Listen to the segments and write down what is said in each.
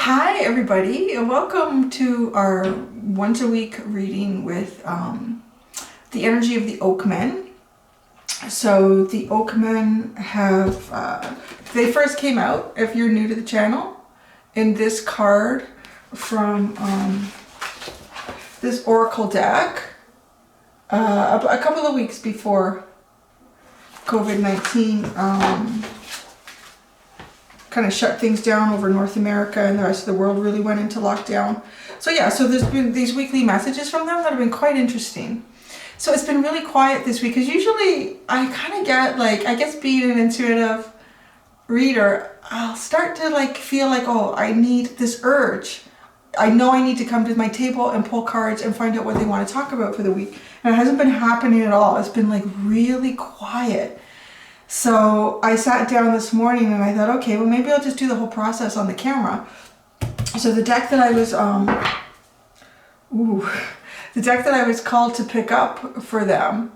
Hi everybody, and welcome to our once a week reading with the energy of the Oakmen. So the Oakmen have, they first came out, if you're new to the channel, in this card from this Oracle deck a couple of weeks before COVID-19 kind of shut things down over North America, and the rest of the world really went into lockdown. So yeah, so there's been these weekly messages from them that have been quite interesting. So it's been really quiet this week, because usually I kind of get like, I guess being an intuitive reader, I'll start to like feel like, oh, I need this urge. I know I need to come to my table and pull cards and find out what they want to talk about for the week. And it hasn't been happening at all. It's been like really quiet. So I sat down this morning and I thought, okay, well maybe I'll just do the whole process on the camera. So the deck that I was, the deck that I was called to pick up for them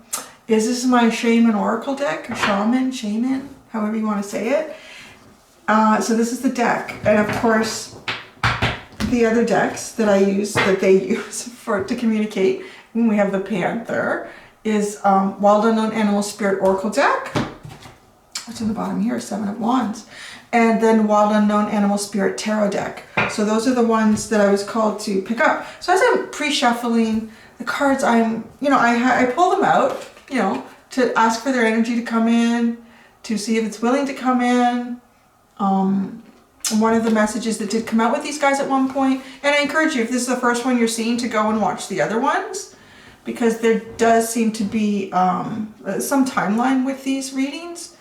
is, this is my Shaman Oracle deck, or Shaman, however you want to say it. So this is the deck, and of course the other decks that I use, that they use to communicate when we have the Panther, is Wild Unknown Animal Spirit Oracle deck. What's in the bottom here? Seven of Wands. And then Wild Unknown Animal Spirit Tarot deck. So those are the ones that I was called to pick up. So as I'm pre-shuffling the cards, I pull them out, to ask for their energy to come in, to see if it's willing to come in. One of the messages that did come out with these guys at one point, and I encourage you, if this is the first one you're seeing, to go and watch the other ones, because there does seem to be some timeline with these readings.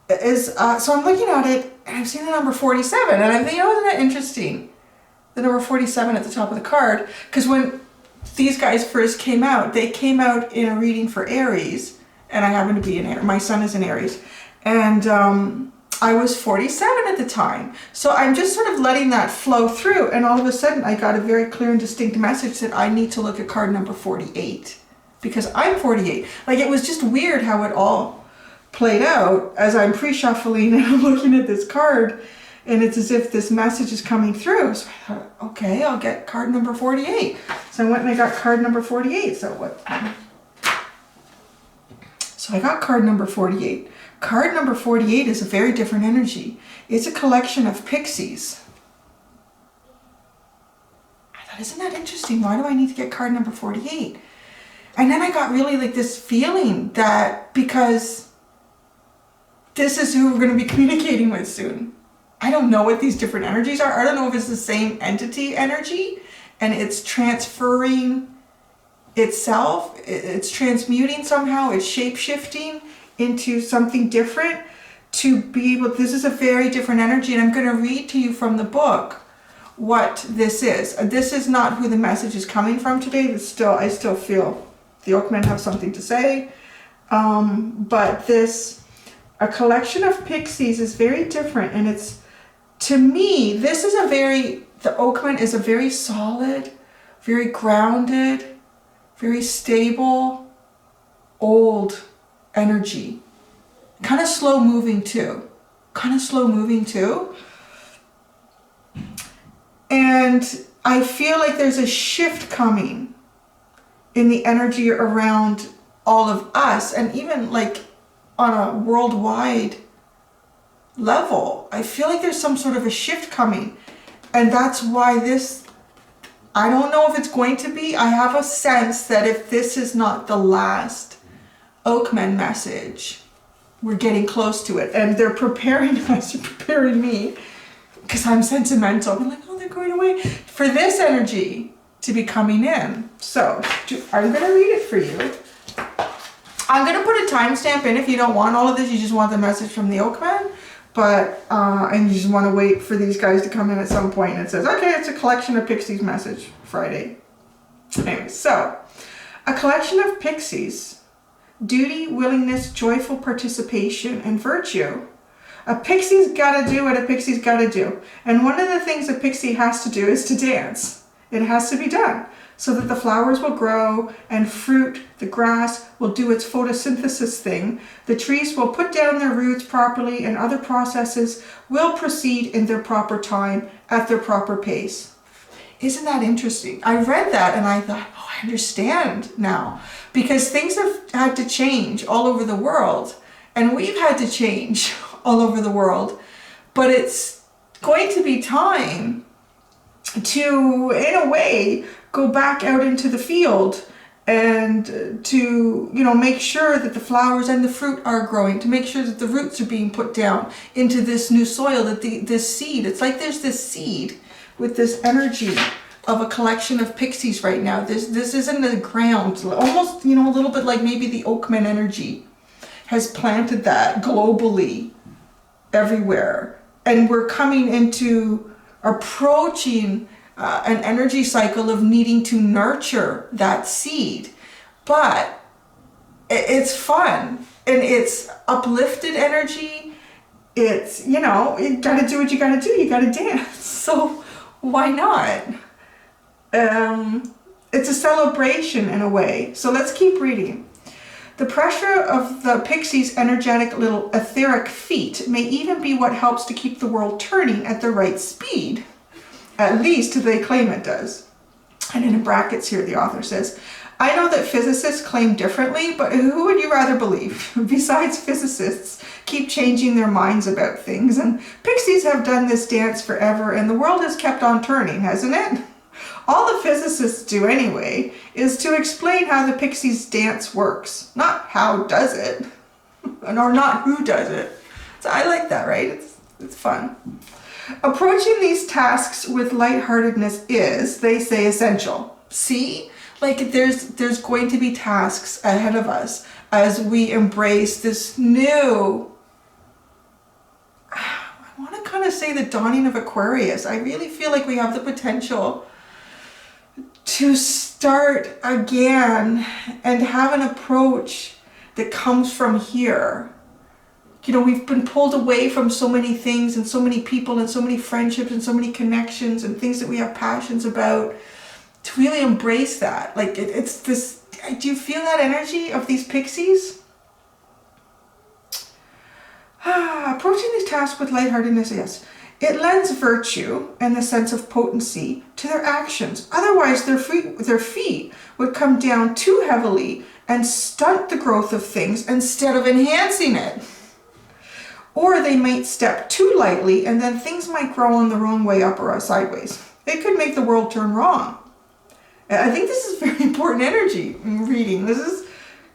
So I'm looking at it, and I've seen the number 47, and I'm thinking, oh, isn't that interesting? The number 47 at the top of the card, because when these guys first came out, they came out in a reading for Aries, and I happen to be in Aries. My son is in Aries, and I was 47 at the time. So I'm just sort of letting that flow through, and all of a sudden I got a very clear and distinct message that I need to look at card number 48, because I'm 48. Like, it was just weird how it all played out as I'm pre-shuffling and I'm looking at this card, and it's as if this message is coming through. So I thought, okay, I'll get card number 48. So I went and I got card number 48. So I got card number 48. Card number 48 is a very different energy. It's a collection of pixies. I thought, isn't that interesting? Why do I need to get card number 48? And then I got really like this feeling that because this is who we're going to be communicating with soon. I don't know what these different energies are. I don't know if it's the same entity energy and it's transferring itself. It's transmuting somehow. It's shape-shifting into something different to be able, this is a very different energy, and I'm going to read to you from the book what this is. This is not who the message is coming from today. But still, I still feel the Oakmen have something to say. But a collection of pixies is very different, and it's, to me, this is the Oakman is a very solid, very grounded, very stable, old energy. Kind of slow moving too. And I feel like there's a shift coming in the energy around all of us, and even like on a worldwide level. I feel like there's some sort of a shift coming, and that's why this, I don't know if it's going to be, I have a sense that if this is not the last Oakmen message, we're getting close to it, and they're preparing us, preparing me, because I'm sentimental. I'm like, oh, they're going away, for this energy to be coming in. So I'm going to read it for you. I'm going to put a timestamp in if you don't want all of this, you just want the message from the Oakmen, but, and you just want to wait for these guys to come in at some point, and it says, okay, it's a collection of pixies message, Friday. Anyway, so, a collection of pixies, duty, willingness, joyful participation, and virtue. A pixie's got to do what a pixie's got to do, and one of the things a pixie has to do is to dance. It has to be done. so that the flowers will grow and fruit, the grass will do its photosynthesis thing, the trees will put down their roots properly, and other processes will proceed in their proper time at their proper pace. Isn't that interesting? I read that and I thought, oh, I understand now, because things have had to change all over the world, and we've had to change all over the world, but it's going to be time to, in a way, go back out into the field and to, you know, make sure that the flowers and the fruit are growing, to make sure that the roots are being put down into this new soil, that this seed, it's like there's this seed with this energy of a collection of pixies right now. This isn't the ground, almost, you know, a little bit like maybe the Oakman energy has planted that globally everywhere. And we're coming into approaching an energy cycle of needing to nurture that seed. But it's fun and it's uplifted energy. It's, you know, you gotta do what you gotta do. You gotta dance. So why not? It's a celebration in a way. So let's keep reading. The pressure of the pixies' energetic little etheric feet may even be what helps to keep the world turning at the right speed. At least they claim it does. And in brackets here, the author says, I know that physicists claim differently, but who would you rather believe? Besides, physicists keep changing their minds about things, and pixies have done this dance forever, and the world has kept on turning, hasn't it? All the physicists do anyway is to explain how the pixies dance works, not how does it, or not who does it. So I like that, right? It's fun. Approaching these tasks with lightheartedness is, they say, essential. See? Like there's going to be tasks ahead of us as we embrace this new, I want to kind of say the dawning of Aquarius. I really feel like we have the potential to start again and have an approach that comes from here. You know, we've been pulled away from so many things and so many people and so many friendships and so many connections and things that we have passions about, to really embrace that. Like it's this, do you feel that energy of these pixies? Approaching these tasks with lightheartedness, yes. It lends virtue and the sense of potency to their actions. Otherwise, their feet would come down too heavily and stunt the growth of things instead of enhancing it. Or they might step too lightly and then things might grow on the wrong way up or sideways. It could make the world turn wrong. I think this is very important energy reading. This is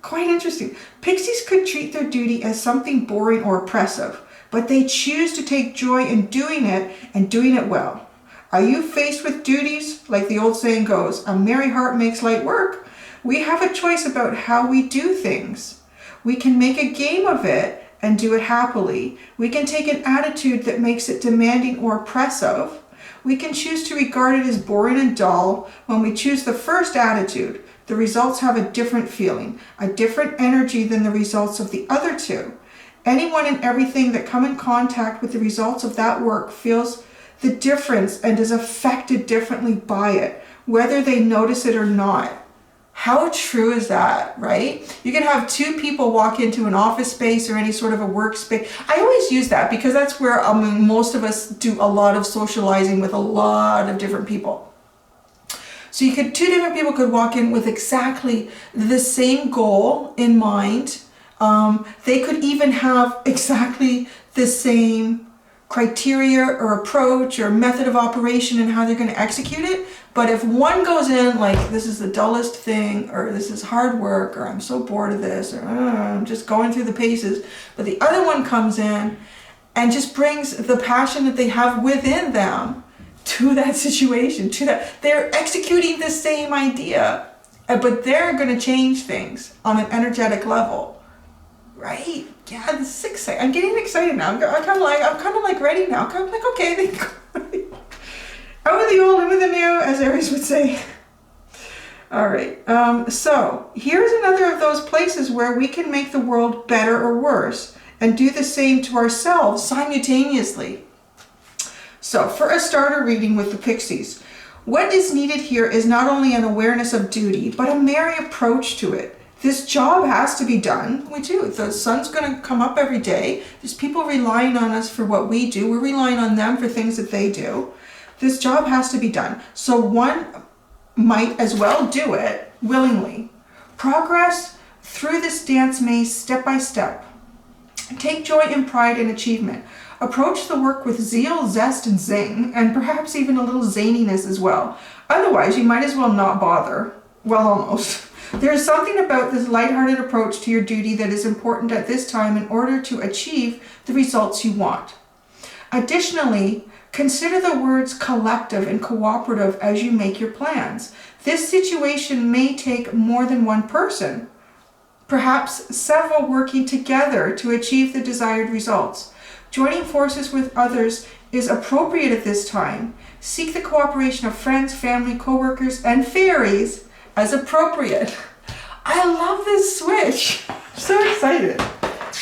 quite interesting. Pixies could treat their duty as something boring or oppressive, but they choose to take joy in doing it and doing it well. Are you faced with duties? Like the old saying goes, a merry heart makes light work. We have a choice about how we do things. We can make a game of it and do it happily. We can take an attitude that makes it demanding or oppressive. We can choose to regard it as boring and dull. When we choose the first attitude, the results have a different feeling, a different energy than the results of the other two. Anyone and everything that come in contact with the results of that work feels the difference and is affected differently by it, whether they notice it or not. How true is that, right? You can have two people walk into an office space or any sort of a workspace. I always use that because that's where most of us do a lot of socializing with a lot of different people. So two different people could walk in with exactly the same goal in mind. They could even have exactly the same criteria or approach or method of operation and how they're going to execute it. But if one goes in like, this is the dullest thing, or this is hard work, or I'm so bored of this, or I'm just going through the paces, but the other one comes in and just brings the passion that they have within them to that situation, they're executing the same idea, but they're going to change things on an energetic level, right? Yeah, this is exciting. I'm getting excited now. I'm kind of like ready now. I'm kind of like, okay, out with the old, in with the new, as Aries would say. All right. So here's another of those places where we can make the world better or worse and do the same to ourselves simultaneously. So for a starter reading with the pixies, What is needed here is not only an awareness of duty, but a merry approach to it. This job has to be done. We do. The sun's going to come up every day. There's people relying on us for what we do. We're relying on them for things that they do. This job has to be done. So one might as well do it willingly. Progress through this dance maze step by step. Take joy and pride in achievement. Approach the work with zeal, zest, and zing, and perhaps even a little zaniness as well. Otherwise, you might as well not bother. Well, almost. There is something about this lighthearted approach to your duty that is important at this time in order to achieve the results you want. Additionally, consider the words collective and cooperative as you make your plans. This situation may take more than one person, perhaps several working together to achieve the desired results. Joining forces with others is appropriate at this time. Seek the cooperation of friends, family, co-workers, and fairies as appropriate. I love this switch. I'm so excited.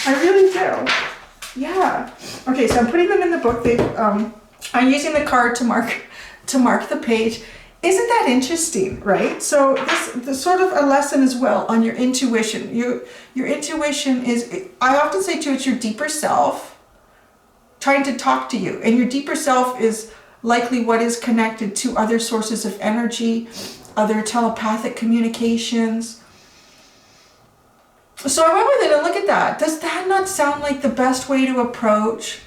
I really do. Yeah. Okay, so I'm putting them in the book. I'm using the card to mark the page. Isn't that interesting, right? So this sort of a lesson as well on your intuition. Your intuition is, I often say too, it's your deeper self trying to talk to you. And your deeper self is likely what is connected to other sources of energy, other telepathic communications. So I went with it and look at that. Does that not sound like the best way to approach,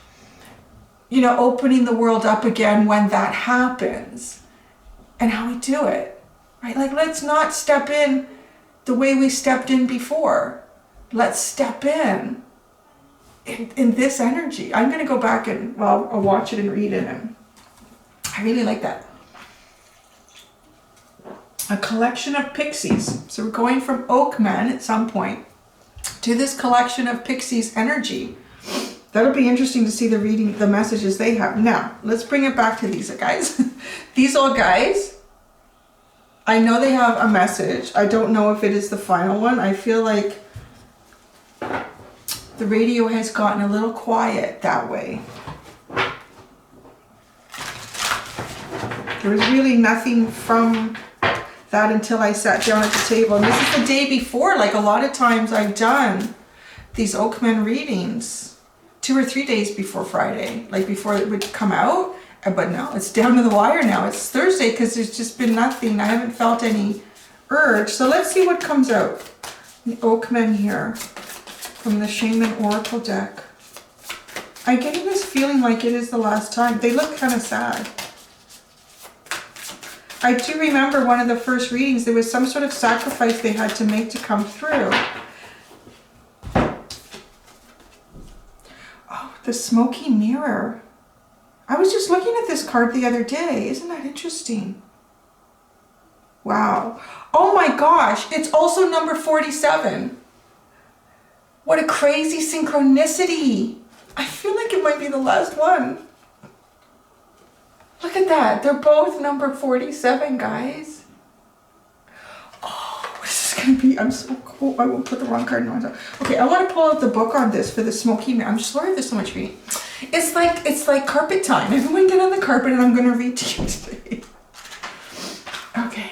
opening the world up again when that happens? And how we do it, right? Like, let's not step in the way we stepped in before. Let's step in this energy. I'm going to go back and, I'll watch it and read it. And I really like that. A collection of pixies. So we're going from Oakman at some point to this collection of pixies energy. That'll be interesting to see the messages they have. Now, let's bring it back to these guys. These old guys, I know they have a message. I don't know if it is the final one. I feel like the radio has gotten a little quiet that way. There was really nothing from that until I sat down at the table. And this is the day before. Like, a lot of times I've done these Oakman readings 2 or 3 days before Friday, like before it would come out. But no, it's down to the wire now. It's Thursday because there's just been nothing. I haven't felt any urge. So let's see what comes out. The Oakman here from the Shaman Oracle deck. I'm getting this feeling like it is the last time. They look kind of sad. I do remember one of the first readings, there was some sort of sacrifice they had to make to come through. Oh, the smoky mirror. I was just looking at this card the other day. Isn't that interesting? Wow. Oh my gosh, it's also number 47. What a crazy synchronicity. I feel like it might be the last one. Look at that. They're both number 47, guys. Oh, this is going to be, I'm so cool. I won't put the wrong card in myself. Okay, I want to pull out the book on this for the smoky mirror. I'm sorry there's so much reading. It's like carpet time. Everyone get on the carpet and I'm going to read to you today. Okay.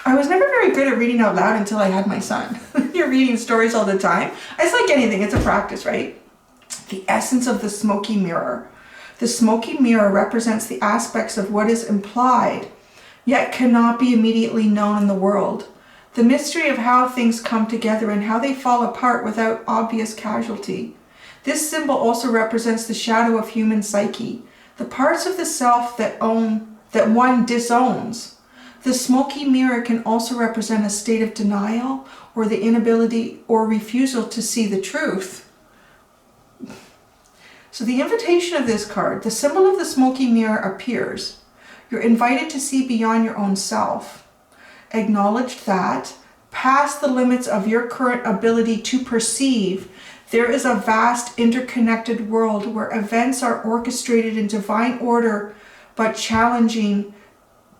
I was never very good at reading out loud until I had my son. You're reading stories all the time. It's like anything. It's a practice, right? The essence of the smoky mirror. The smoky mirror represents the aspects of what is implied, yet cannot be immediately known in the world. The mystery of how things come together and how they fall apart without obvious casualty. This symbol also represents the shadow of human psyche, the parts of the self that one disowns. The smoky mirror can also represent a state of denial or the inability or refusal to see the truth. So the invitation of this card, the symbol of the smoky mirror appears. You're invited to see beyond your own self. Acknowledge that, past the limits of your current ability to perceive, there is a vast interconnected world where events are orchestrated in divine order, but challenging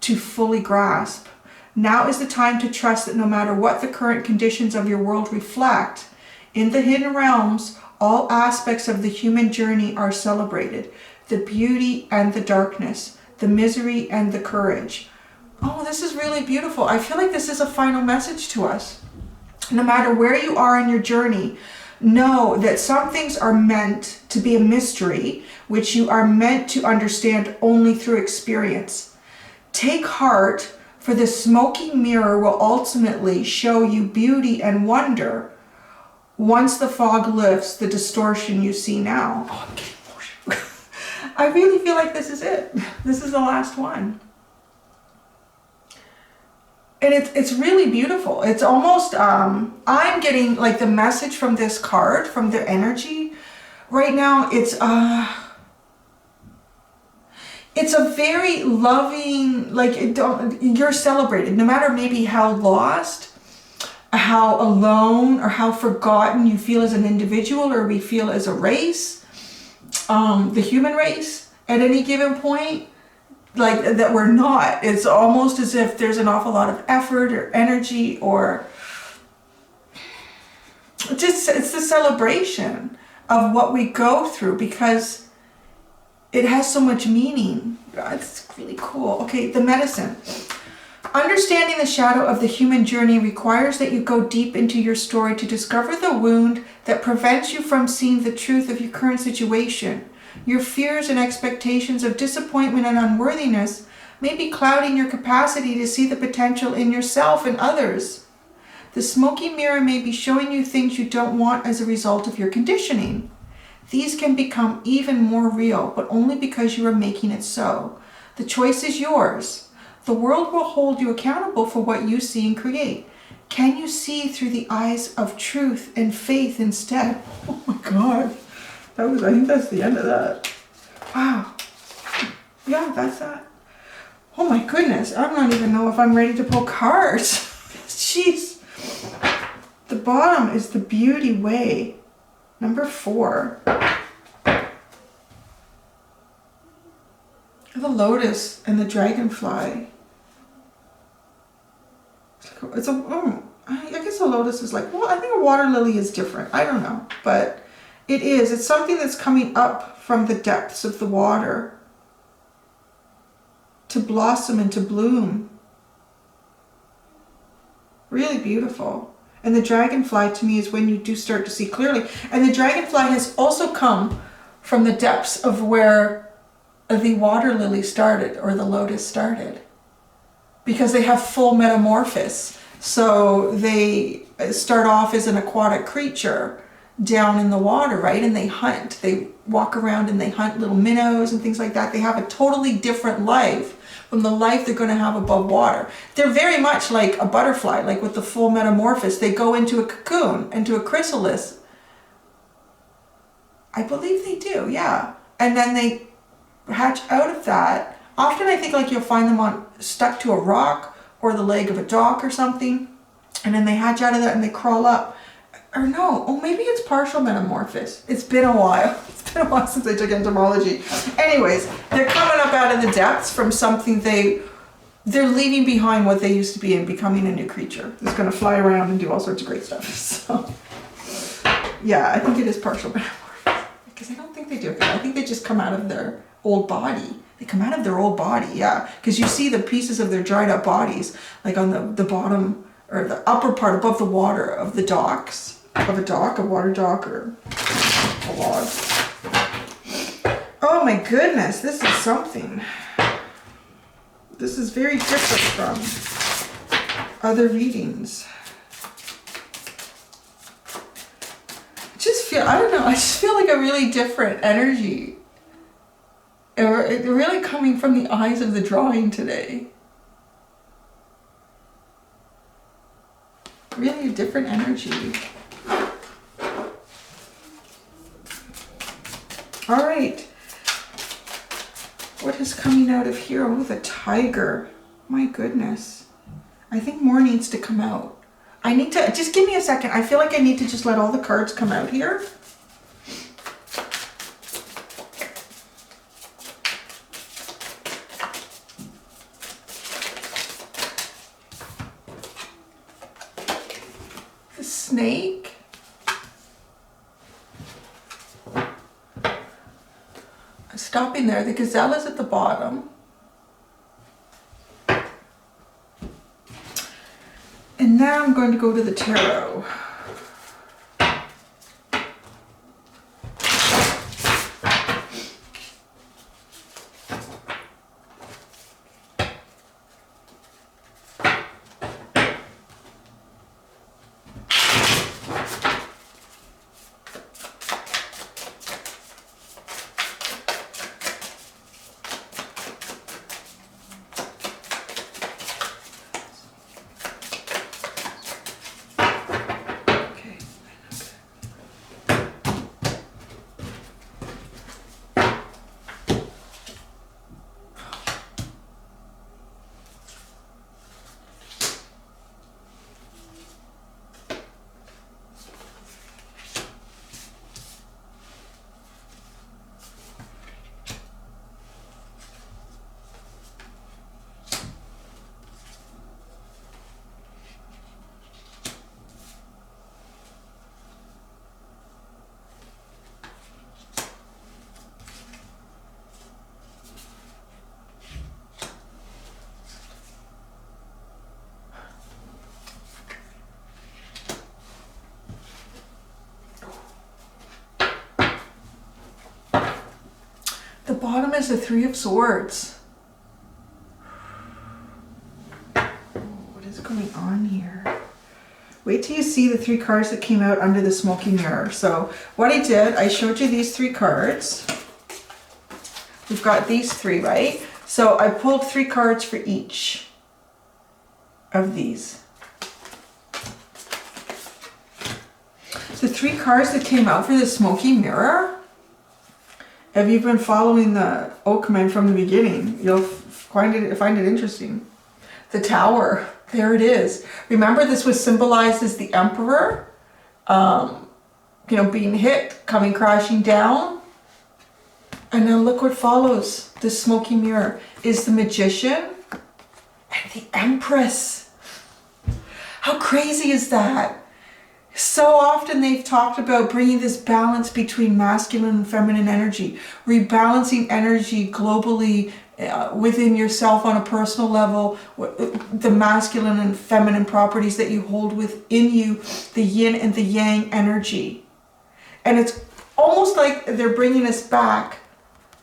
to fully grasp. Now is the time to trust that no matter what the current conditions of your world reflect, in the hidden realms, all aspects of the human journey are celebrated, the beauty and the darkness, the misery, and the courage. Oh, this is really beautiful. I feel like this is a final message to us. No matter where you are in your journey, know that some things are meant to be a mystery, which you are meant to understand only through experience. Take heart, for the smoky mirror will ultimately show you beauty and wonder. Once the fog lifts, the distortion you see now. Oh, I'm getting emotional. I really feel like this is it. This is the last one. And it's really beautiful. It's almost, I'm getting like the message from this card, from the energy right now. It's a very loving, like you're celebrated, no matter maybe how lost, how alone, or how forgotten you feel as an individual, or we feel as a race, the human race at any given point. Like that we're not. It's almost as if there's an awful lot of effort or energy, or just it's the celebration of what we go through, because it has so much meaning. It's really cool. Okay, the medicine. Understanding the shadow of the human journey requires that you go deep into your story to discover the wound that prevents you from seeing the truth of your current situation. Your fears and expectations of disappointment and unworthiness may be clouding your capacity to see the potential in yourself and others. The smoky mirror may be showing you things you don't want as a result of your conditioning. These can become even more real, but only because you are making it so. The choice is yours. The world will hold you accountable for what you see and create. Can you see through the eyes of truth and faith instead? Oh my God. I think that's the end of that. Wow. Yeah, that's that. Oh my goodness. I don't even know if I'm ready to pull cards. Jeez. The bottom is the Beauty Way. Number 4. The Lotus and the Dragonfly. I guess a lotus is like, well, I think a water lily is different. I don't know, but it is. It's something that's coming up from the depths of the water to blossom and to bloom. Really beautiful. And the dragonfly to me is when you do start to see clearly. And the dragonfly has also come from the depths of where the water lily started, or the lotus started, because they have full metamorphosis. So they start off as an aquatic creature down in the water, right? And they hunt. They walk around and they hunt little minnows and things like that. They have a totally different life from the life they're going to have above water. They're very much like a butterfly, like with the full metamorphosis. They go into a cocoon, into a chrysalis. I believe they do, yeah. And then they hatch out of that. Often I think like you'll find them stuck to a rock or the leg of a dock or something, and then they hatch out of that and they crawl up. Or no, oh, maybe it's partial metamorphosis. It's been a while. It's been a while since I took entomology. Anyways, they're coming up out of the depths from something they're leaving behind what they used to be and becoming a new creature that's going to fly around and do all sorts of great stuff. So, yeah, I think it is partial metamorphosis, because I don't think they do. I think they just come out of their old body. They come out of their old body, yeah. Because you see the pieces of their dried up bodies, like on the bottom or the upper part above the water of the docks, of a dock, a water dock, or a log. Oh my goodness, this is something. This is very different from other readings. I don't know, I just feel like a really different energy. It's really coming from the eyes of the drawing today. Really a different energy. All right. What is coming out of here? Oh, the tiger. My goodness. I think more needs to come out. I need to, just give me a second. I feel like I need to just let all the cards come out here. The snake. Stopping there, the gazelle is at the bottom. And now I'm going to go to the tarot. The bottom is the Three of Swords. What is going on here? Wait till you see the 3 cards that came out under the smoky mirror. So what I did, I showed you these 3 cards. We've got these 3, right? So I pulled 3 cards for each of these. The 3 cards that came out for the smoky mirror, if you've been following the Oakman from the beginning, you'll find it interesting. The Tower, there it is. Remember, this was symbolized as the Emperor, you know, being hit, coming crashing down. And now look what follows. The smoky mirror is the Magician and the Empress. How crazy is that? So often they've talked about bringing this balance between masculine and feminine energy, rebalancing energy globally within yourself on a personal level, the masculine and feminine properties that you hold within you, the yin and the yang energy. And it's almost like they're bringing us back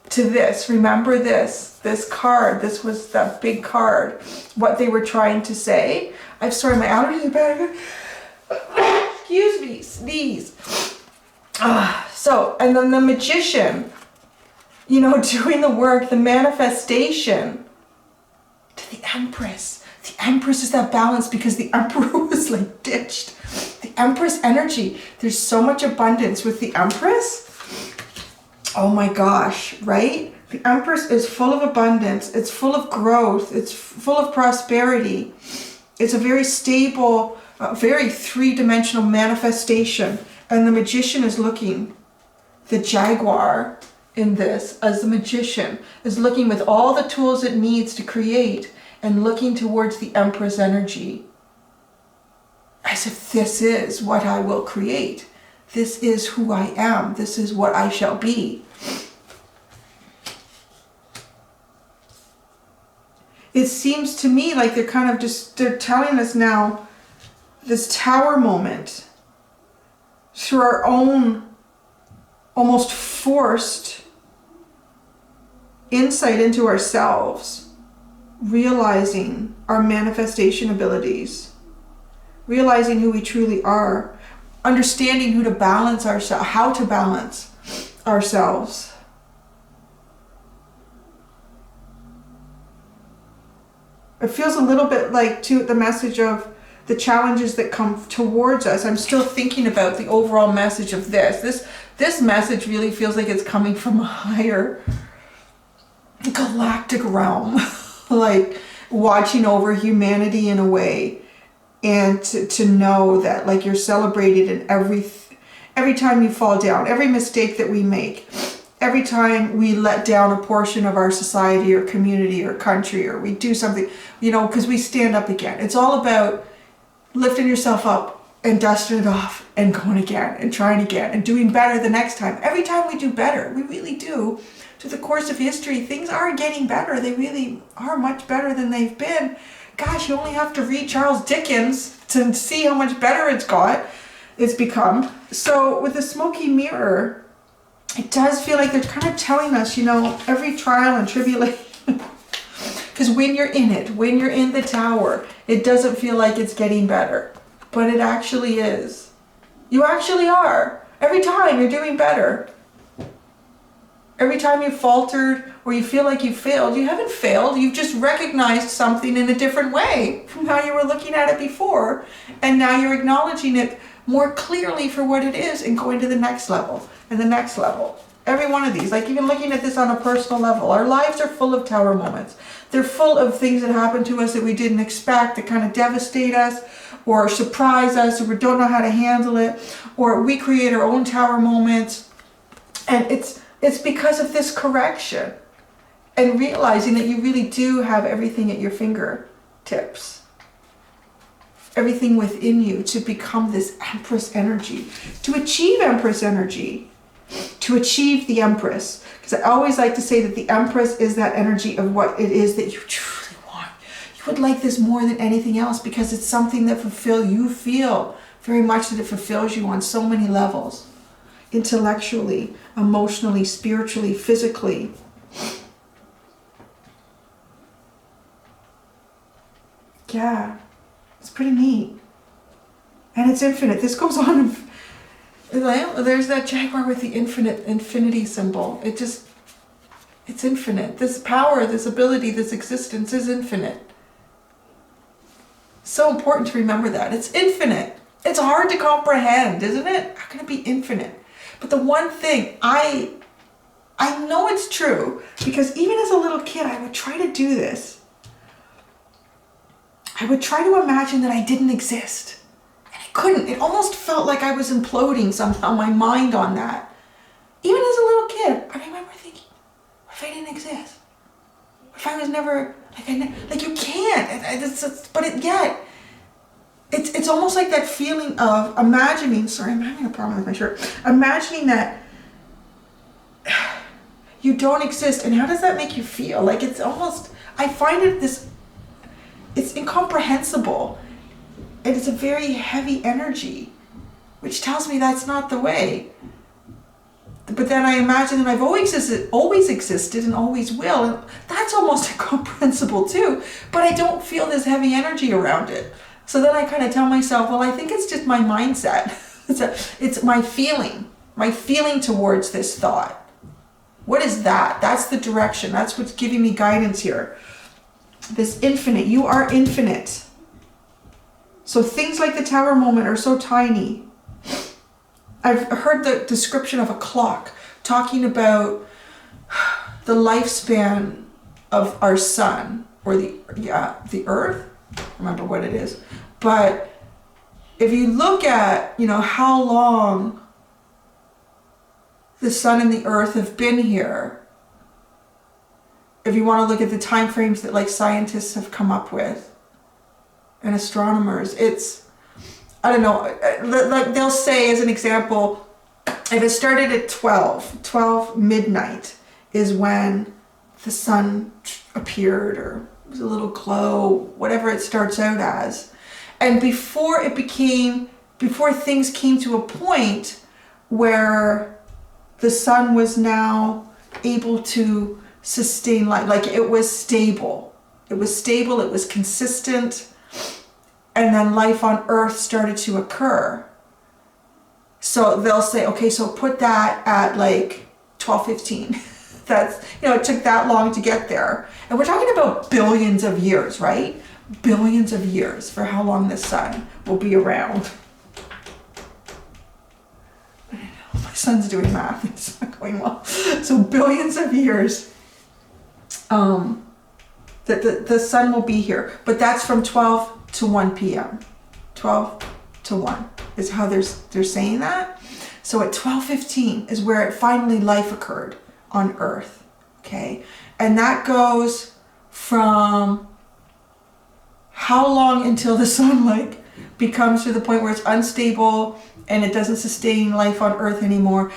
to this. Remember this card. This was that big card. What they were trying to say. I'm sorry, my allergies are bad. Excuse me, sneeze. So, and then the Magician, you know, doing the work, the manifestation to the Empress. The Empress is that balance because the Emperor was like ditched. The Empress energy. There's so much abundance with the Empress. Oh my gosh, right? The Empress is full of abundance. It's full of growth. It's full of prosperity. It's a very stable, very three-dimensional manifestation. And the Magician is looking, the Jaguar in this, as the Magician, is looking with all the tools it needs to create and looking towards the Empress energy. As if this is what I will create. This is who I am. This is what I shall be. It seems to me like they're kind of just, they're telling us now this Tower moment through our own almost forced insight into ourselves, realizing our manifestation abilities, realizing who we truly are, understanding who to balance ourselves, how to balance ourselves. It feels a little bit like, too, the message of the challenges that come towards us. I'm still thinking about the overall message of this. This message really feels like it's coming from a higher galactic realm, like watching over humanity in a way, and to know that like you're celebrated in every time you fall down, every mistake that we make, every time we let down a portion of our society or community or country, or we do something, you know, because we stand up again. It's all about lifting yourself up and dusting it off and going again and trying again and doing better the next time. Every time we do better, we really do. Through the course of history, things are getting better. They really are much better than they've been, gosh, you only have to read Charles Dickens to see how much better it's become. So with the smoky mirror, it does feel like they're kind of telling us, you know, every trial and tribulation. Because when you're in it, when you're in the tower, it doesn't feel like it's getting better. But it actually is. You actually are. Every time you're doing better. Every time you faltered or you feel like you failed, you haven't failed. You've just recognized something in a different way from how you were looking at it before. And now you're acknowledging it more clearly for what it is and going to the next level and the next level. Every one of these, like even looking at this on a personal level, our lives are full of tower moments. They're full of things that happen to us that we didn't expect, that kind of devastate us or surprise us, or we don't know how to handle it, or we create our own tower moments. And it's because of this correction and realizing that you really do have everything at your fingertips. Everything within you to become this Empress energy, to achieve Empress energy, to achieve the Empress. Because I always like to say that the Empress is that energy of what it is that you truly want. You would like this more than anything else because it's something that you feel very much that it fulfills you on so many levels. Intellectually, emotionally, spiritually, physically. Yeah, it's pretty neat. And it's infinite. This goes on. There's that jaguar with the infinity symbol. It's infinite. This power, this ability, this existence is infinite. So important to remember that. It's infinite. It's hard to comprehend, isn't it? How can it be infinite? But the one thing, I know it's true, because even as a little kid, I would try to do this. I would try to imagine that I didn't exist. And I couldn't. It almost felt like I was imploding somehow, my mind on that. Even as a little kid, I remember thinking, what if I didn't exist? What if I was never, like you can't. It's almost like that feeling of imagining, sorry, I'm having a problem with my shirt. Imagining that you don't exist, and how does that make you feel? Like it's almost, I find it's incomprehensible. And it's a very heavy energy, which tells me that's not the way. But then I imagine that I've always existed and always will. And that's almost incomprehensible too. But I don't feel this heavy energy around it. So then I kind of tell myself, well, I think it's just my mindset. It's my feeling towards this thought. What is that? That's the direction. That's what's giving me guidance here. This infinite. You are infinite. So things like the tower moment are so tiny. I've heard the description of a clock talking about the lifespan of our sun, or the earth. I don't remember what it is. But if you look at, how long the sun and the earth have been here, if you want to look at the time frames that scientists have come up with and astronomers, it's, I don't know, like they'll say as an example, if it started at 12 midnight is when the sun appeared, or it was a little glow, whatever it starts out as. And before things came to a point where the sun was now able to sustain life, like it was stable. It was consistent. And then life on Earth started to occur. So they'll say, okay, so put that at 12:15. That's, it took that long to get there. And we're talking about billions of years, right? Billions of years for how long the sun will be around. My son's doing math, it's not going well. So billions of years that the sun will be here. But that's from 12 to 1 p.m. 12 to 1 is how they're saying that. So at 12:15 is where life occurred on Earth. Okay. And that goes from how long until the sun becomes to the point where it's unstable and it doesn't sustain life on Earth anymore.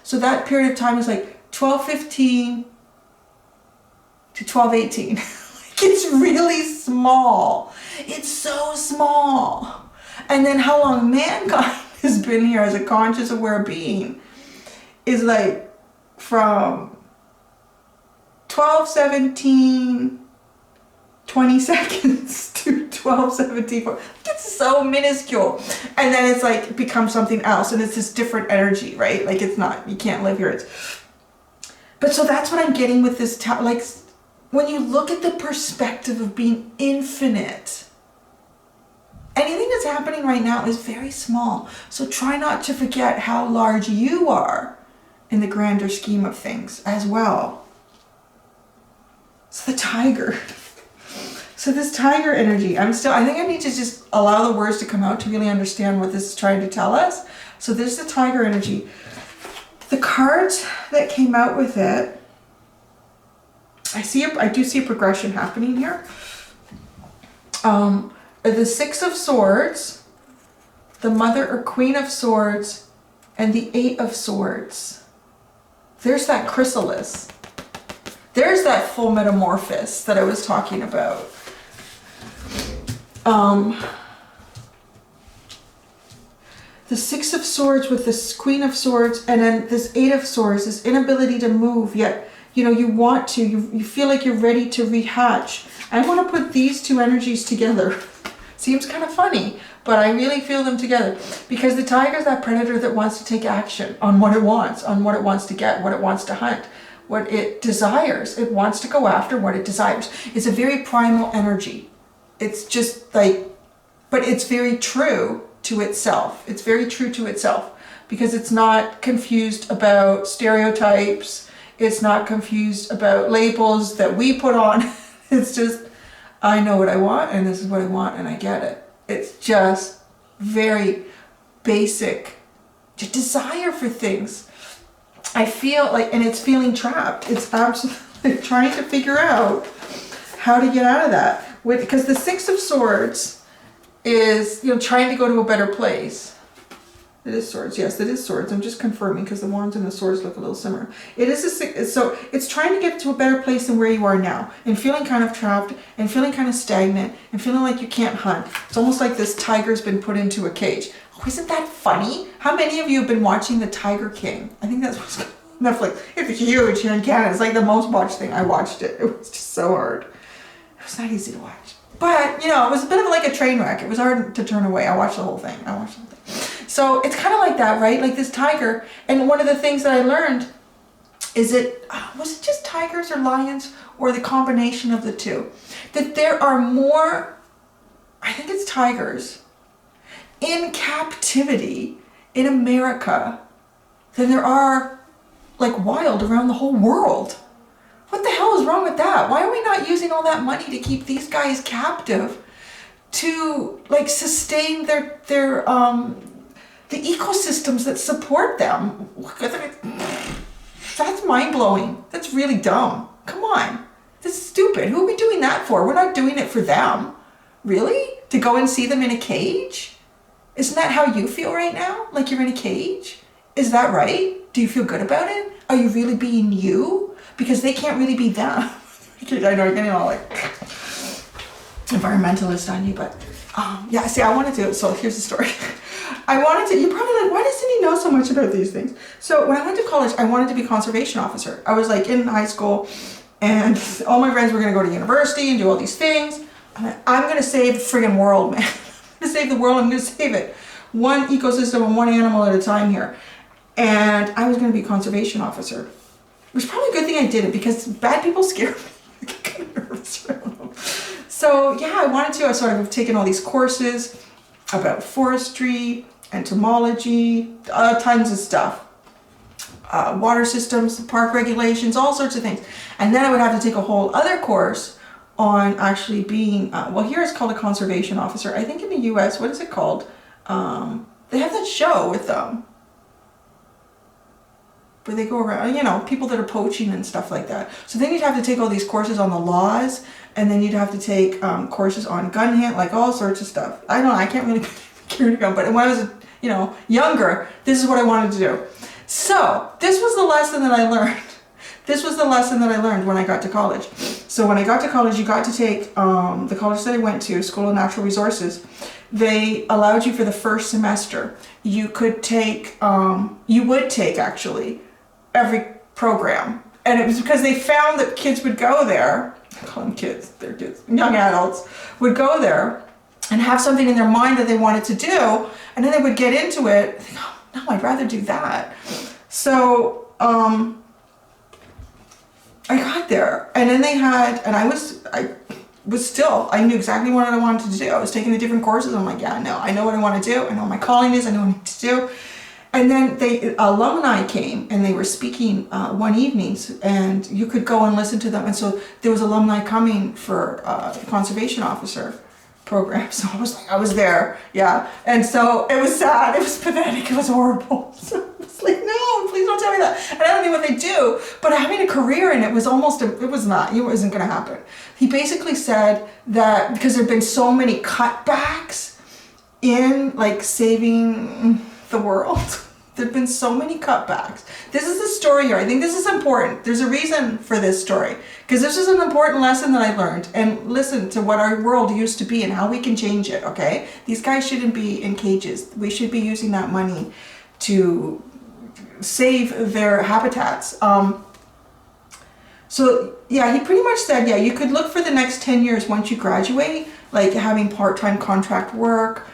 So that period of time is 12:15 to 12:18. It's really small. It's so small. And then how long mankind has been here as a conscious aware being is like from 12, 17, 20 seconds to 12, 17, it's so minuscule. And then it's like, it becomes something else, and it's this different energy, right? Like it's not, you can't live here. But so that's what I'm getting with this, like when you look at the perspective of being infinite, anything that's happening right now is very small. So try not to forget how large you are in the grander scheme of things as well. So the tiger. So this tiger energy, I think I need to just allow the words to come out to really understand what this is trying to tell us. So there's the tiger energy. The cards that came out with it, I do see a progression happening here. The Six of Swords, the Mother or Queen of Swords, and the Eight of Swords. There's that chrysalis. There's that full metamorphosis that I was talking about. The Six of Swords with this Queen of Swords, and then this Eight of Swords, this inability to move, yet, you know, you want to, you feel like you're ready to rehatch. I want to put these two energies together. Seems kind of funny, but I really feel them together because the tiger is that predator that wants to take action on what it wants to get, what it wants to hunt, what it desires. It wants to go after what it desires. It's a very primal energy. It's just like, but it's very true to itself. It's very true to itself because it's not confused about stereotypes. It's not confused about labels that we put on. It's just, I know what I want and this is what I want and I get it. It's just very basic desire for things. I feel like, and it's feeling trapped. It's absolutely trying to figure out how to get out of that. Because the Six of Swords is, you know, trying to go to a better place. It is swords. Yes, it is swords. I'm just confirming because the wands and the swords look a little similar. It is a six. So it's trying to get to a better place than where you are now and feeling kind of trapped and feeling kind of stagnant and feeling like you can't hunt. It's almost like this tiger's been put into a cage. Oh, isn't that funny? How many of you have been watching The Tiger King? I think that's what's called Netflix. It's huge here in Canada. It's like the most watched thing. I watched it. It was just so hard. It was not easy to watch. But, you know, it was a bit of like a train wreck. It was hard to turn away. I watched the whole thing. So it's kind of like that, right? Like this tiger. And one of the things that I learned is was it just tigers or lions or the combination of the two? That there are more, I think it's tigers, in captivity in America than there are like wild around the whole world. What the hell is wrong with that? Why are we not using all that money to keep these guys captive to like sustain the ecosystems that support them? That's mind-blowing. That's really dumb. Come on. This is stupid. Who are we doing that for? We're not doing it for them. Really? To go and see them in a cage? Isn't that how you feel right now? Like you're in a cage? Is that right? Do you feel good about it? Are you really being you? Because they can't really be them. I know you're getting all like environmentalist on you, but yeah, see, I wanted to, so here's the story. You're probably like, why doesn't he know so much about these things? So when I went to college, I wanted to be a conservation officer. I was like in high school and all my friends were gonna go to university and do all these things. I'm gonna save the friggin' world, man. I'm gonna save the world, I'm gonna save it. One ecosystem and one animal at a time here. And I was gonna be a conservation officer. It was probably a good thing I did it because bad people scare me. I get kind of nervous around them. So yeah, I wanted to. I sort of have taken all these courses about forestry, entomology, tons of stuff. Water systems, park regulations, all sorts of things. And then I would have to take a whole other course on actually being, well, here it's called a conservation officer. I think in the US, what is it called? They have that show with them. Where they go around, you know, people that are poaching and stuff like that. So then you'd have to take all these courses on the laws, and then you'd have to take courses on gun hand, like all sorts of stuff. I don't know, I can't really carry a gun, but when I was, you know, younger, this is what I wanted to do. So this was the lesson that I learned. This was the lesson that I learned when I got to college. So when I got to college, you got to take, the college that I went to, School of Natural Resources, they allowed you for the first semester. You could take, you would take actually, every program. And it was because they found that kids would go there, I call them kids, they're kids, young adults, would go there and have something in their mind that they wanted to do, and then they would get into it, think, oh, no, I'd rather do that. So, I got there, and then they had, and I knew exactly what I wanted to do. I was taking the different courses. I'm like, yeah, no, I know what I want to do. I know what my calling is. I know what I need to do. And then alumni came, and they were speaking one evening, and you could go and listen to them. And so there was alumni coming for the conservation officer program. So I was there, yeah. And so it was sad. It was pathetic. It was horrible. So it's like, no, please don't tell me that. And I don't know what they do, but having a career in it was almost, it wasn't going to happen. He basically said that because there'd been so many cutbacks in like saving the world, there'd been so many cutbacks. This is the story here. I think this is important. There's a reason for this story, because this is an important lesson that I learned. And listen to what our world used to be and how we can change it, okay? These guys shouldn't be in cages. We should be using that money to save their habitats. So yeah, he pretty much said, yeah, you could look for the next 10 years once you graduate, like having part-time contract work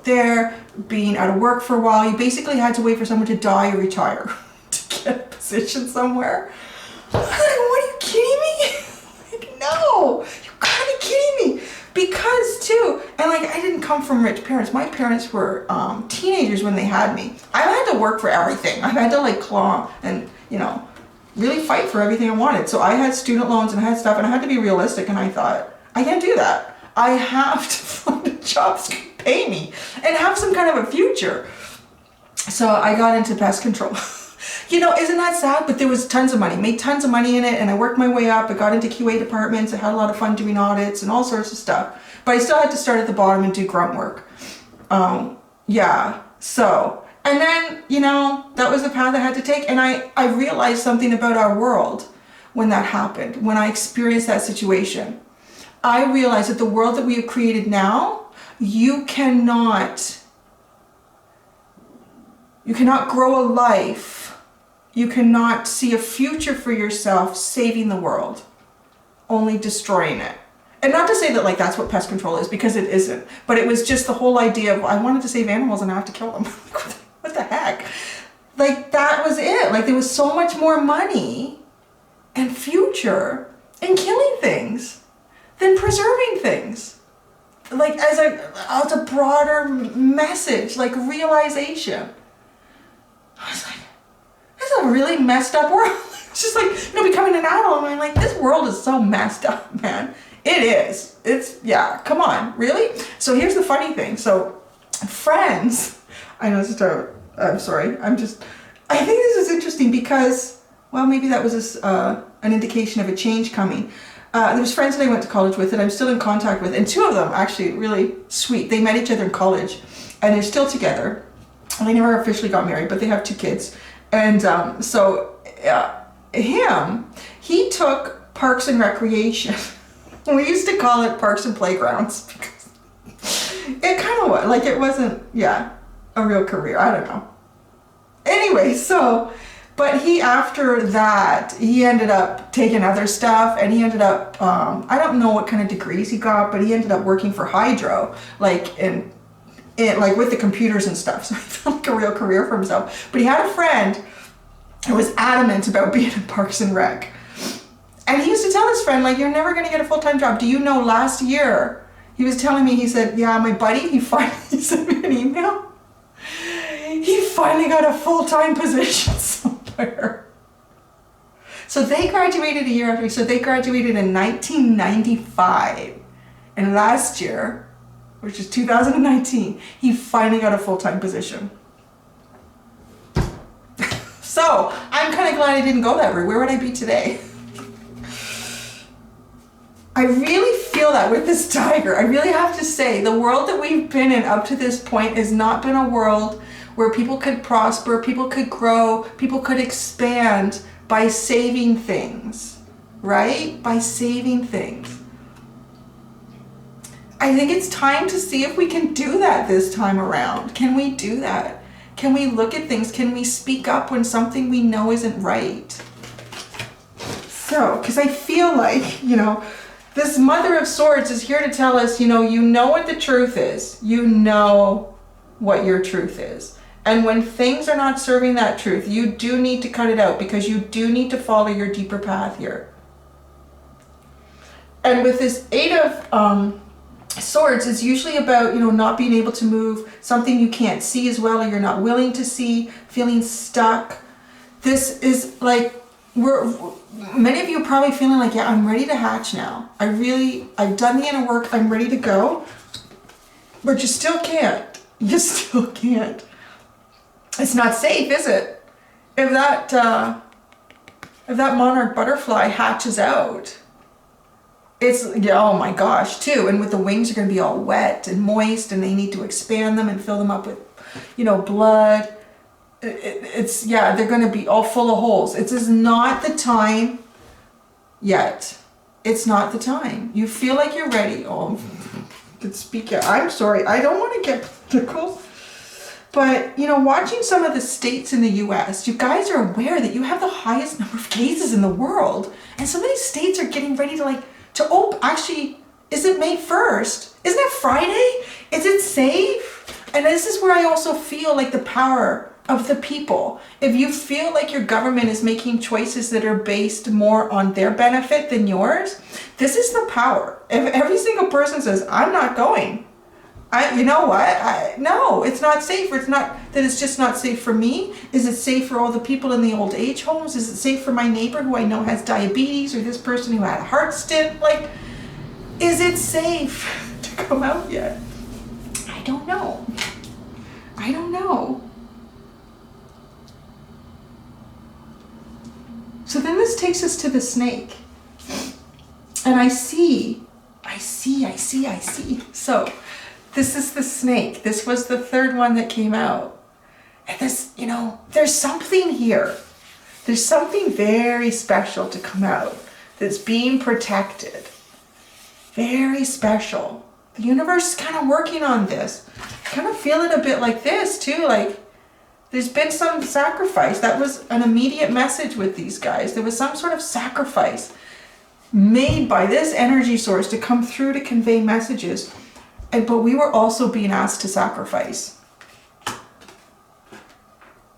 there, being out of work for a while. You basically had to wait for someone to die or retire to get a position somewhere. I'm like, what, are you kidding me? Like, no, you gotta be kidding me. Because too, and like, I didn't come from rich parents. My parents were teenagers when they had me. I had to work for everything. I had to like claw and, you know, really fight for everything I wanted. So I had student loans and I had stuff, and I had to be realistic, and I thought, I can't do that. I have to find a job that's gonna pay me and have some kind of a future. So I got into pest control. You know, isn't that sad? But there was tons of money, made tons of money in it, and I worked my way up. I got into QA departments. I had a lot of fun doing audits and all sorts of stuff. But I still had to start at the bottom and do grunt work. Yeah, so, and then, you know, that was the path I had to take. And I realized something about our world when that happened, when I experienced that situation. I realized that the world that we have created now, you cannot grow a life, you cannot see a future for yourself saving the world, only destroying it. And not to say that like that's what pest control is, because it isn't, but it was just the whole idea of, I wanted to save animals and I have to kill them. What the heck? Like, that was it. Like, there was so much more money and future in killing things than preserving things. Like, as a broader message, like realization. I was like, this is a really messed up world. It's just like, you know, becoming an adult, and I'm like, this world is so messed up, man. It is. It's, yeah, come on, really? So here's the funny thing. So friends, I know this is terrible. I'm sorry. I think this is interesting because, well, maybe that was an indication of a change coming. There was friends that I went to college with that I'm still in contact with, and two of them actually really sweet. They met each other in college, and they're still together. And they never officially got married, but they have 2 kids. And he took Parks and Recreation. We used to call it Parks and Playgrounds because it kind of was like, it wasn't, yeah, a real career. I don't know. Anyway, so. But after that, he ended up taking other stuff, and he ended up, I don't know what kind of degrees he got, but he ended up working for Hydro, like like with the computers and stuff. So he found like a real career for himself. But he had a friend who was adamant about being in Parks and Rec. And he used to tell his friend, like, you're never gonna get a full-time job. Do you know last year, he was telling me, he said, yeah, my buddy, he finally sent me an email. He finally got a full-time position somewhere. So they graduated a year after me. So they graduated in 1995. And last year, which is 2019, he finally got a full-time position. So I'm kind of glad I didn't go that route. Where would I be today? I really feel that with this tiger. I really have to say, the world that we've been in up to this point has not been a world where people could prosper, people could grow, people could expand by saving things, right? By saving things. I think it's time to see if we can do that this time around. Can we do that? Can we look at things? Can we speak up when something we know isn't right? So, because I feel like, you know, this Mother of Swords is here to tell us, you know what the truth is. You know what your truth is. And when things are not serving that truth, you do need to cut it out, because you do need to follow your deeper path here. And with this Eight of Swords, it's usually about, you know, not being able to move, something you can't see as well, or you're not willing to see, feeling stuck. This is like, many of you are probably feeling like, yeah, I'm ready to hatch now. I've done the inner work, I'm ready to go. But you still can't. You still can't. It's not safe, is it? If that monarch butterfly hatches out, it's, yeah, oh my gosh, too. And with the wings are going to be all wet and moist, and they need to expand them and fill them up with, you know, blood. It's, yeah, they're going to be all full of holes. It is not the time yet. It's not the time. You feel like you're ready. Oh, I could speak. I'm sorry. I don't want to get political. But, you know, watching some of the states in the US, you guys are aware that you have the highest number of cases in the world. And some of these states are getting ready to actually, is it May 1st? Isn't it Friday? Is it safe? And this is where I also feel like the power of the people. If you feel like your government is making choices that are based more on their benefit than yours, this is the power. If every single person says, I'm not going, you know what? No, it's not safe. Or it's not that it's just not safe for me. Is it safe for all the people in the old age homes? Is it safe for my neighbor who I know has diabetes, or this person who had a heart stint? Like, is it safe to come out yet? I don't know. I don't know. So then this takes us to the snake. And I see. So this is the snake. This was the third one that came out. And this, you know, there's something here. There's something very special to come out that's being protected. Very special. The universe is kind of working on this. I kind of feel it a bit like this too. Like, there's been some sacrifice. That was an immediate message with these guys. There was some sort of sacrifice made by this energy source to come through to convey messages. But we were also being asked to sacrifice.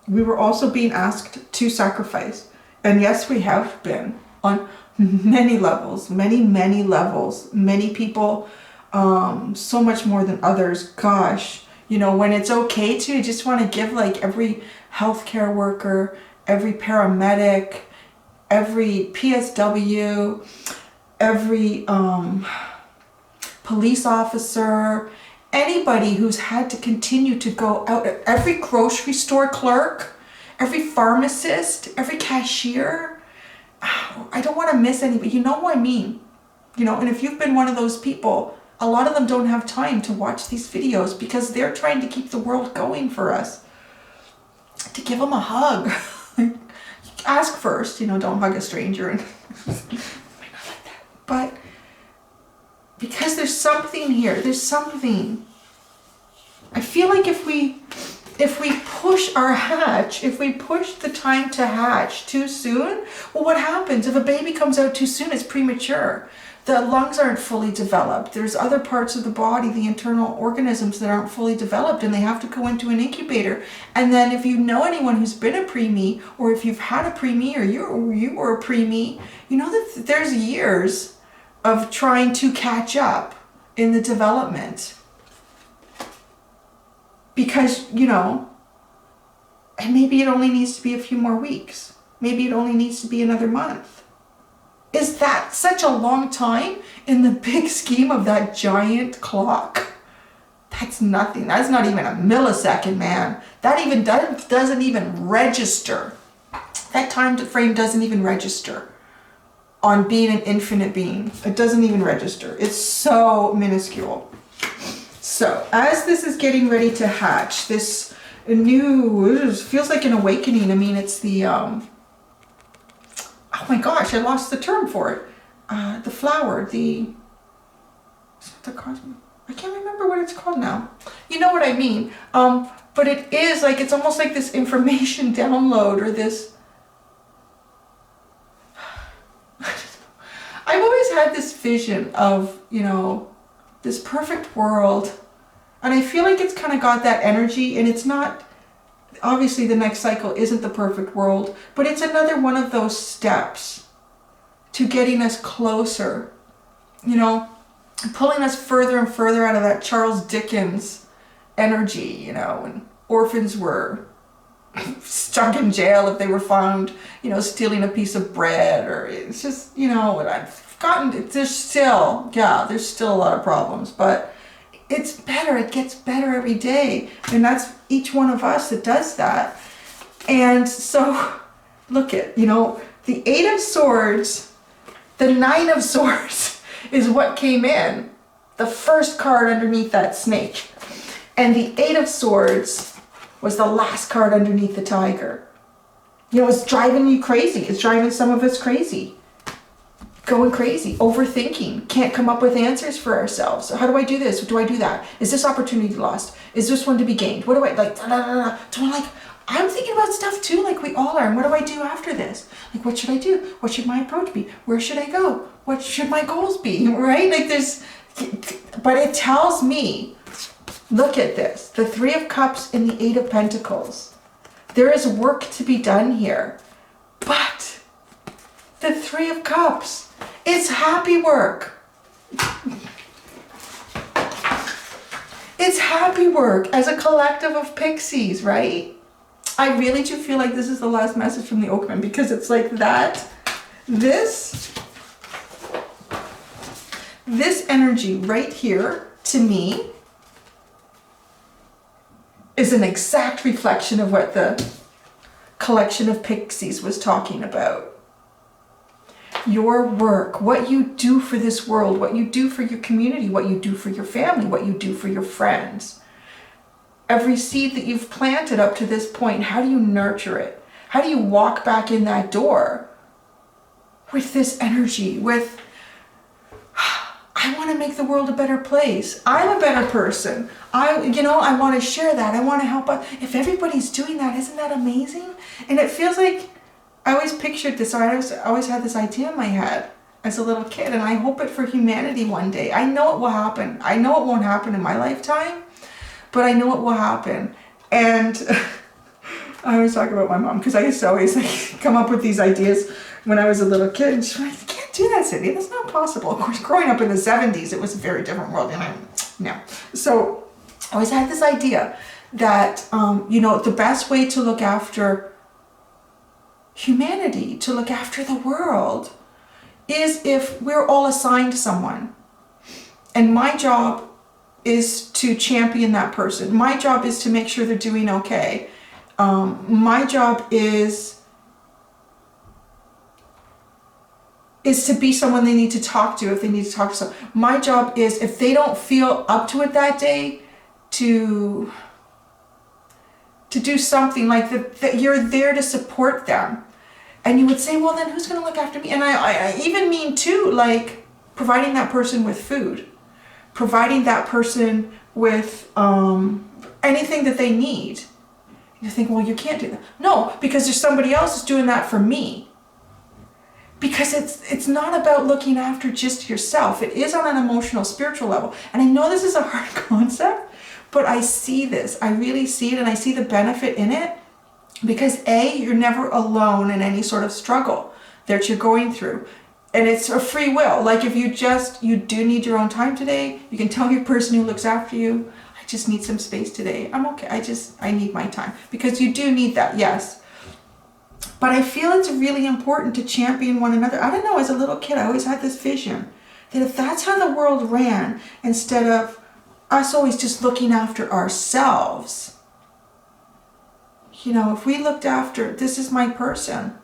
We were also being asked to sacrifice. And yes, we have been on many levels, many levels. Many people, so much more than others. Gosh, you know, when it's okay to, you just want to give like every healthcare worker, every paramedic, every PSW, every police officer, anybody who's had to continue to go out, every grocery store clerk, every pharmacist, every cashier. I don't want to miss anybody. You know what I mean? You know, and if you've been one of those people, a lot of them don't have time to watch these videos because they're trying to keep the world going for us. To give them a hug. Ask first, you know, don't hug a stranger. And but because there's something here, there's something. I feel like if we push our hatch, if we push the time to hatch too soon, well, what happens? If a baby comes out too soon, it's premature. The lungs aren't fully developed. There's other parts of the body, the internal organisms that aren't fully developed, and they have to go into an incubator. And then if you know anyone who's been a preemie, or if you've had a preemie, or you were a preemie, you know that there's years of trying to catch up in the development. Because, you know, and maybe it only needs to be a few more weeks. Maybe it only needs to be another month. Is that such a long time in the big scheme of that giant clock? That's nothing. That's not even a millisecond, man. That even doesn't even register. That time frame doesn't even register on being an infinite being. It doesn't even register. It's so minuscule. So as this is getting ready to hatch, this new, it feels like an awakening. I mean, it's the oh my gosh, I lost the term for it. The flower, the cosmos. I can't remember what it's called now. You know what I mean. But it is like, it's almost like this information download or this. I've always had this vision of, you know, this perfect world. And I feel like it's kind of got that energy, and it's not, obviously the next cycle isn't the perfect world, but it's another one of those steps to getting us closer, you know, pulling us further and further out of that Charles Dickens energy, you know, when orphans were stuck in jail if they were found, you know, stealing a piece of bread, or it's just, you know, I've gotten, there's still a lot of problems, but it's better, it gets better every day, and that's each one of us that does that. And so, look at, you know, the 8 of Swords, the 9 of Swords is what came in, the first card underneath that snake. And the 8 of Swords was the last card underneath the tiger. You know, it's driving you crazy. It's driving some of us crazy. Going crazy, overthinking, can't come up with answers for ourselves. So how do I do this? Do I do that? Is this opportunity lost? Is this one to be gained? What do I, like, So I'm like, I'm thinking about stuff too, like we all are. And what do I do after this? Like, what should I do? What should my approach be? Where should I go? What should my goals be, right? Like but it tells me, look at this, the 3 of Cups and the 8 of Pentacles. There is work to be done here, but the 3 of Cups, it's happy work. It's happy work as a collective of pixies, right? I really do feel like this is the last message from the Oakman, because it's like that, this energy right here, to me, is an exact reflection of what the collection of pixies was talking about. Your work, what you do for this world, what you do for your community, what you do for your family, what you do for your friends. Every seed that you've planted up to this point, how do you nurture it? How do you walk back in that door with this energy, with, I want to make the world a better place. I'm a better person. I want to share that. I want to help out. If everybody's doing that, isn't that amazing? And it feels like, I always pictured this, I always had this idea in my head as a little kid, and I hope it for humanity one day. I know it will happen. I know it won't happen in my lifetime, but I know it will happen. And I always talk about my mom, because I used to always like come up with these ideas when I was a little kid. And she's like, you can't do that, Cindy. That's not possible. Of course, growing up in the 70s, it was a very different world. No. So I always had this idea that, the best way to look after humanity, to look after the world, is if we're all assigned someone. And my job is to champion that person. My job is to make sure they're doing okay. My job is to be someone they need to talk to if they need to talk to someone. My job is, if they don't feel up to it that day, to do something like that you're there to support them. And you would say, well, then who's going to look after me? And I even mean too, like providing that person with food, providing that person with anything that they need. You think, well, you can't do that. No, because there's somebody else who's doing that for me. Because it's not about looking after just yourself. It is on an emotional, spiritual level. And I know this is a hard concept, but I see this. I really see it, and I see the benefit in it. Because you're never alone in any sort of struggle that you're going through. And it's a free will. Like if you do need your own time today, you can tell your person who looks after you, I just need some space today. I'm okay. I need my time. Because you do need that, yes. But I feel it's really important to champion one another. I don't know, as a little kid, I always had this vision that if that's how the world ran, instead of us always just looking after ourselves, if we looked after, this is my person,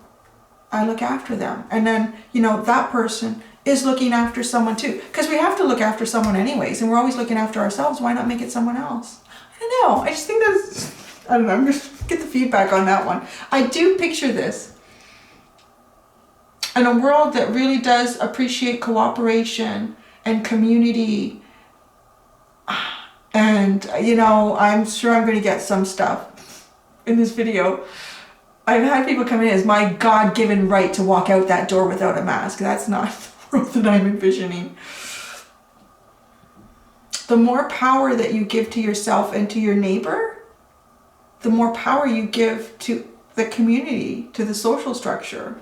I look after them. And then, that person is looking after someone too. Because we have to look after someone anyways, and we're always looking after ourselves. Why not make it someone else? I don't know. I just think that's, I don't know. I'm just get the feedback on that one. I do picture this and a world that really does appreciate cooperation and community. And, you know, I'm sure I'm going to get some stuff in this video. I've had people come in as my God-given right to walk out that door without a mask. That's not the world that I'm envisioning. The more power that you give to yourself and to your neighbor, the more power you give to the community, to the social structure.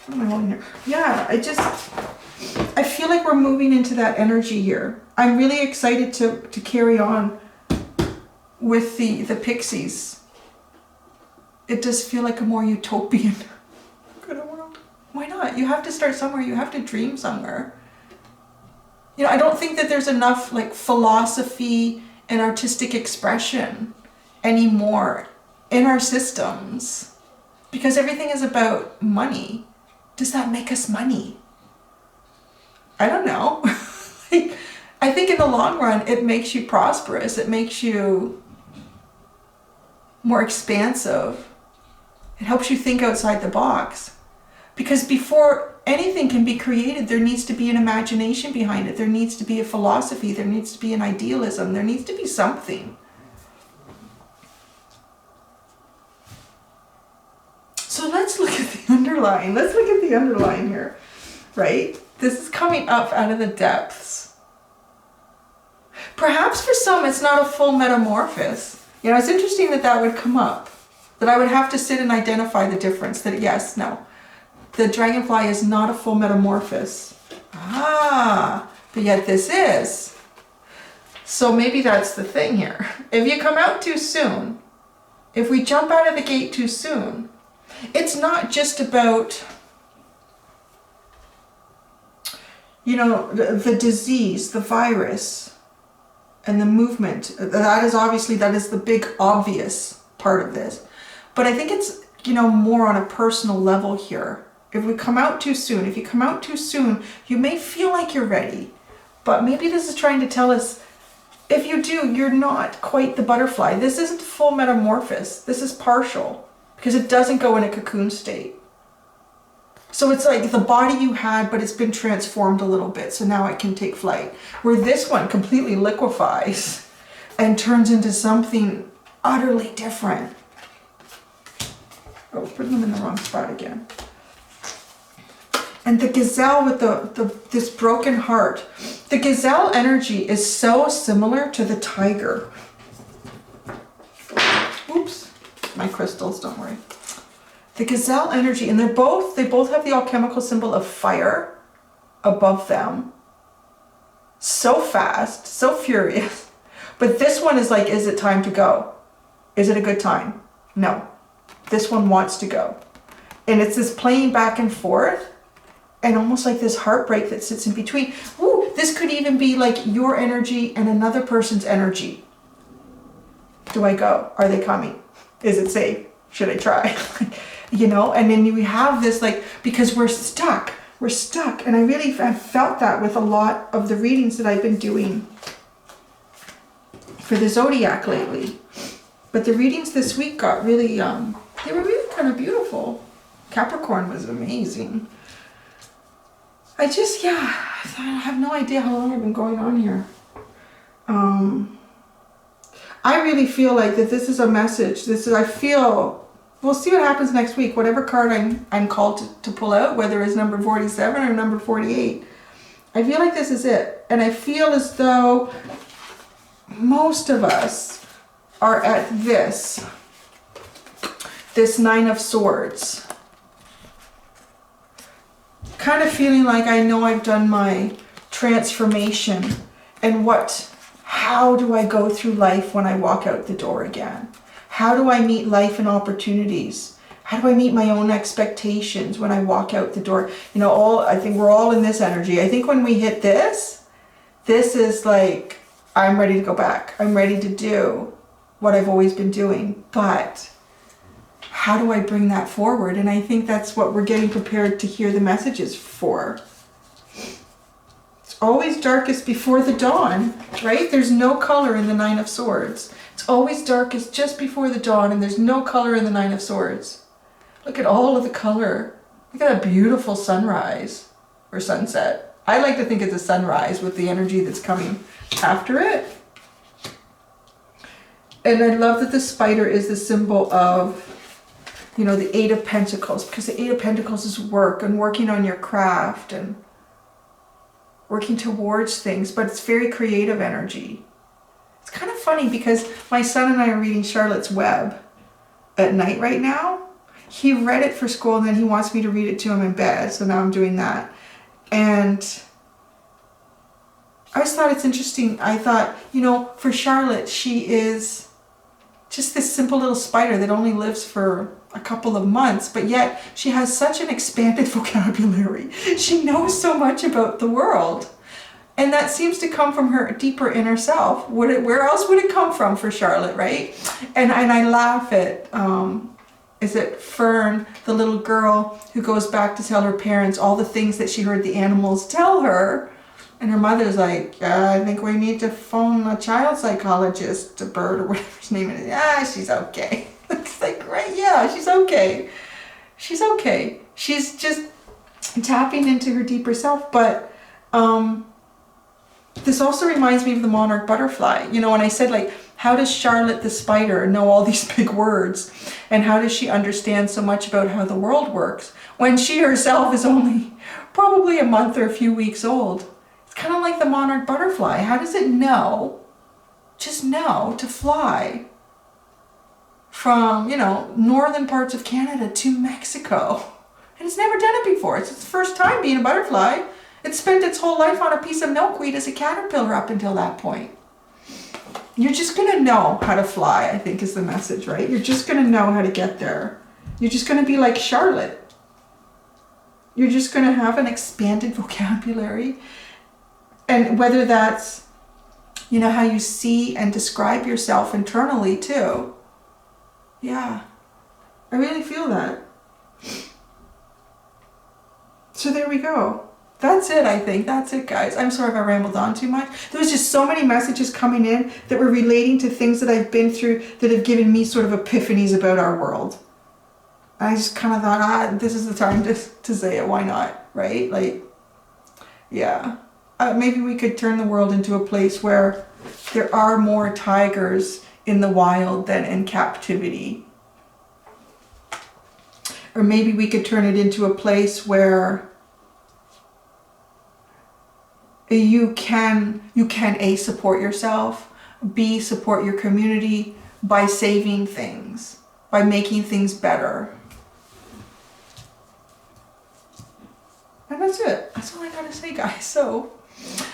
What am I holding here? Yeah, I feel like we're moving into that energy here. I'm really excited to carry on with the pixies. It does feel like a more utopian kind of world. Why not? You have to start somewhere. You have to dream somewhere. You know, I don't think that there's enough like philosophy and artistic expression anymore in our systems because everything is about money. Does that make us money? I don't know. Like, I think in the long run, it makes you prosperous. It makes you more expansive. It helps you think outside the box. Because before anything can be created, there needs to be an imagination behind it. There needs to be a philosophy. There needs to be an idealism. There needs to be something. So let's look at the underlying. Let's look at the underlying here, right? This is coming up out of the depths. Perhaps for some, it's not a full metamorphosis. You know, it's interesting that that would come up. That I would have to sit and identify the difference. That yes, no. The dragonfly is not a full metamorphosis. Ah, but yet this is. So maybe that's the thing here. If you come out too soon, if we jump out of the gate too soon, it's not just about, you know, the disease, the virus, and the movement. That is obviously, that is the big obvious part of this. But I think it's, you know, more on a personal level here. If we come out too soon, if you come out too soon, you may feel like you're ready. But maybe this is trying to tell us, if you do, you're not quite the butterfly. This isn't full metamorphosis. This is partial. Because it doesn't go in a cocoon state. So it's like the body you had, but it's been transformed a little bit. So now it can take flight. Where this one completely liquefies and turns into something utterly different. Oh, putting them in the wrong spot again. And the gazelle with this broken heart. The gazelle energy is so similar to the tiger. Oops. My crystals, don't worry. The gazelle energy, and they both have the alchemical symbol of fire above them. So fast, so furious. But this one is like, is it time to go? Is it a good time? No. This one wants to go. And it's this playing back and forth, and almost like this heartbreak that sits in between. Ooh, this could even be like your energy and another person's energy. Do I go? Are they coming? Is it safe? Should I try? You know, and then we have this like, because we're stuck. And I really have felt that with a lot of the readings that I've been doing for the Zodiac lately. But the readings this week got really, they were really kind of beautiful. Capricorn was amazing. I have no idea how long I've been going on here. I really feel like that this is a message. We'll see what happens next week. Whatever card I'm called to pull out, whether it's number 47 or number 48. I feel like this is it. And I feel as though most of us are at this Nine of Swords. Kind of feeling like I know I've done my transformation and how do I go through life when I walk out the door again? How do I meet life and opportunities? How do I meet my own expectations when I walk out the door? You know, I think we're all in this energy. I think when we hit this is like, I'm ready to go back. I'm ready to do what I've always been doing. But how do I bring that forward? And I think that's what we're getting prepared to hear the messages for. Always darkest before the dawn, right? There's no color in the Nine of Swords. It's always darkest just before the dawn, and there's no color in the Nine of Swords. Look at all of the color Look at that beautiful sunrise or sunset. I like to think it's a sunrise with the energy that's coming after it. And I love that the spider is the symbol of, you know, the Eight of Pentacles, because the Eight of Pentacles is work and working on your craft and working towards things, but it's very creative energy. It's kind of funny because my son and I are reading Charlotte's Web at night right now. He read it for school and then he wants me to read it to him in bed, so now I'm doing that. And I just thought it's interesting. I thought, you know, for Charlotte, she is just this simple little spider that only lives for a couple of months, but yet she has such an expanded vocabulary. She knows so much about the world. And that seems to come from her deeper inner self. Where else would it come from for Charlotte, right? And I laugh at, is it Fern, the little girl who goes back to tell her parents all the things that she heard the animals tell her. And her mother's like, I think we need to phone a child psychologist, a Bird or whatever his name is. Yeah, she's okay. It's like, right, yeah, she's okay. She's okay. She's just tapping into her deeper self. But this also reminds me of the monarch butterfly. You know, when I said, like, how does Charlotte the spider know all these big words? And how does she understand so much about how the world works when she herself is only probably a month or a few weeks old? It's kind of like the monarch butterfly. How does it know, just know, to fly from, you know, northern parts of Canada to Mexico? And it's never done it before. It's its first time being a butterfly. It spent its whole life on a piece of milkweed as a caterpillar up until that point. You're just going to know how to fly, I think is the message, right? You're just going to know how to get there. You're just going to be like Charlotte. You're just going to have an expanded vocabulary. And whether that's, you know, how you see and describe yourself internally too. Yeah, I really feel that. So there we go. That's it, I think. That's it, guys. I'm sorry if I rambled on too much. There was just so many messages coming in that were relating to things that I've been through that have given me sort of epiphanies about our world. I just kind of thought, this is the time to say it. Why not, right? Like, yeah. Maybe we could turn the world into a place where there are more tigers in the wild than in captivity. Or maybe we could turn it into a place where you can A, support yourself, B, support your community by saving things, by making things better. And that's it. That's all I gotta say, guys. So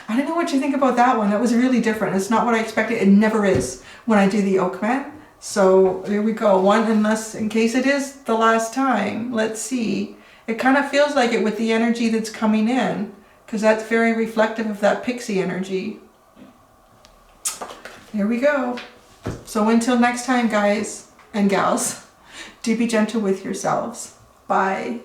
I don't know what you think about that one. That was really different. It's not what I expected. It never is when I do the Oakman. So here we go. One, unless, in case it is the last time. Let's see. It kind of feels like it with the energy that's coming in, because that's very reflective of that pixie energy. Here we go. So until next time, guys and gals, do be gentle with yourselves. Bye.